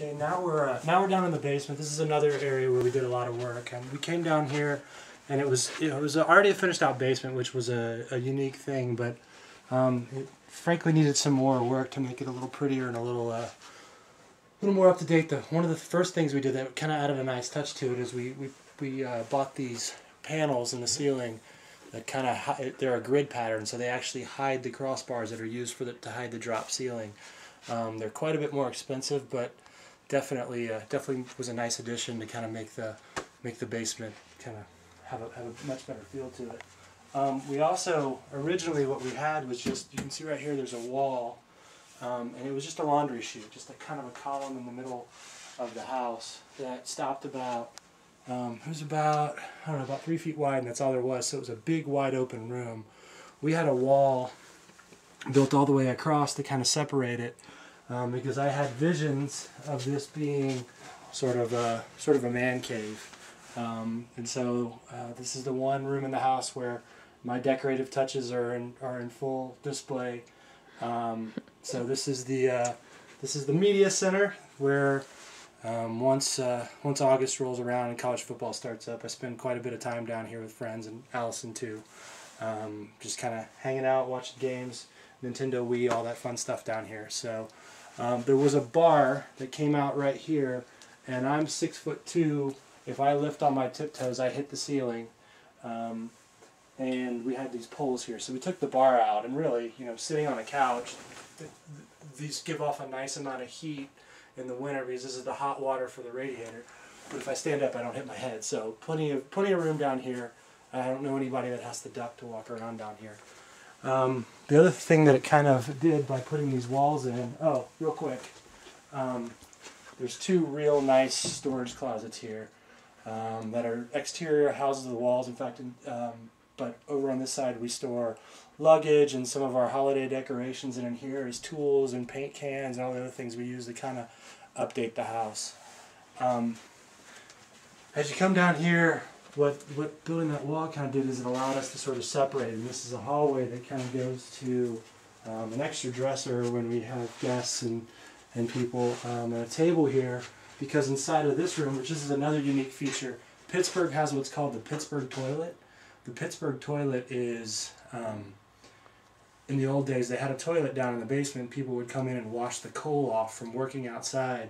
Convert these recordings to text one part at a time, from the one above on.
Okay, now we're down in the basement. This is another area where we did a lot of work. And we came down here, and it was already a finished out basement, which was a unique thing, but it frankly needed some more work to make it a little prettier and a little more up to date. One of the first things we did that kind of added a nice touch to it is we bought these panels in the ceiling that kind of they're a grid pattern, so they actually hide the crossbars that are used to hide the drop ceiling. They're quite a bit more expensive, but definitely was a nice addition to kind of make the basement kind of have a much better feel to it. We also originally what we had was just, you can see right here there's a wall, and it was just a laundry chute, just a kind of a column in the middle of the house that stopped about it was about, I don't know, about 3 feet wide, and that's all there was. So it was a big wide open room. We had a wall built all the way across to kind of separate it, because I had visions of this being sort of a man cave. And so this is the one room in the house where my decorative touches are in full display. So this is the media center where once August rolls around and college football starts up, I spend quite a bit of time down here with friends, and Allison too. Just kind of hanging out, watching games, Nintendo Wii, all that fun stuff down here. So there was a bar that came out right here, and I'm 6'2". If I lift on my tiptoes, I hit the ceiling. And we had these poles here, so we took the bar out, and really, sitting on a couch, these give off a nice amount of heat in the winter because this is the hot water for the radiator. But if I stand up, I don't hit my head. So plenty of room down here. I don't know anybody that has to duck to walk around down here. The other thing that it kind of did by putting these walls in, real quick, there's two real nice storage closets here that are exterior houses of the walls. In fact, but over on this side we store luggage and some of our holiday decorations, and in here is tools and paint cans and all the other things we use to kind of update the house. As you come down here, what building that wall kind of did is it allowed us to sort of separate, and this is a hallway that kind of goes to an extra dresser when we have guests and people, and a table here, because inside of this room, which this is another unique feature, Pittsburgh has what's called the Pittsburgh toilet. The Pittsburgh toilet is, in the old days, they had a toilet down in the basement. People would come in and wash the coal off from working outside,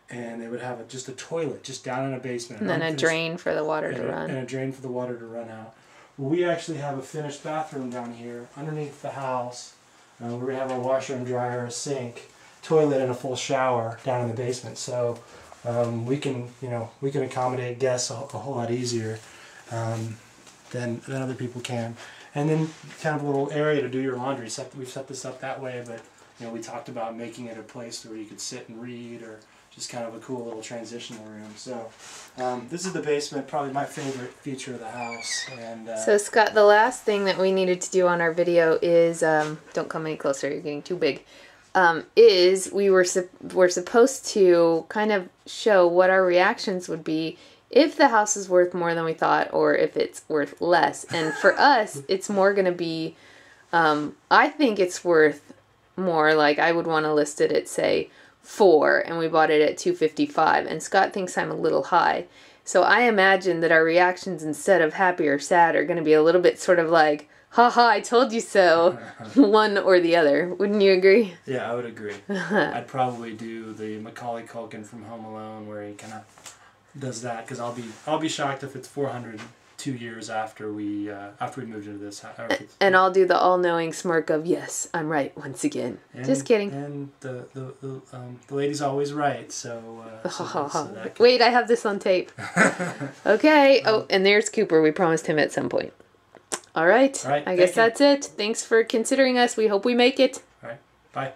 and they would have just a toilet just down in a basement. And then a drain for the water to run. And a drain for the water to run out. Well, we actually have a finished bathroom down here underneath the house. We're going to have a washer and dryer, a sink, toilet, and a full shower down in the basement. So we can accommodate guests a whole lot easier than other people can. And then kind of a little area to do your laundry. We've set this up that way, but we talked about making it a place where you could sit and read, or just kind of a cool little transitional room. So this is the basement, probably my favorite feature of the house. And so Scott, the last thing that we needed to do on our video is, don't come any closer, you're getting too big, is we're supposed to kind of show what our reactions would be if the house is worth more than we thought, or if it's worth less. And for us, it's more going to be, I think it's worth more. Like, I would want to list it at, say, 4, and we bought it at $255, and Scott thinks I'm a little high. So I imagine that our reactions, instead of happy or sad, are going to be a little bit sort of like, haha, I told you so, one or the other. Wouldn't you agree? Yeah, I would agree. I'd probably do the Macaulay Culkin from Home Alone, where he kind of does that, because I'll be shocked if it's 400 2 years after we moved into this house. And I'll do the all-knowing smirk of, yes, I'm right once again. Just kidding. And the lady's always right, so wait, I have this on tape. Okay. Oh, and there's Cooper. We promised him at some point. All right. I guess that's it. Thanks for considering us. We hope we make it. All right. Bye.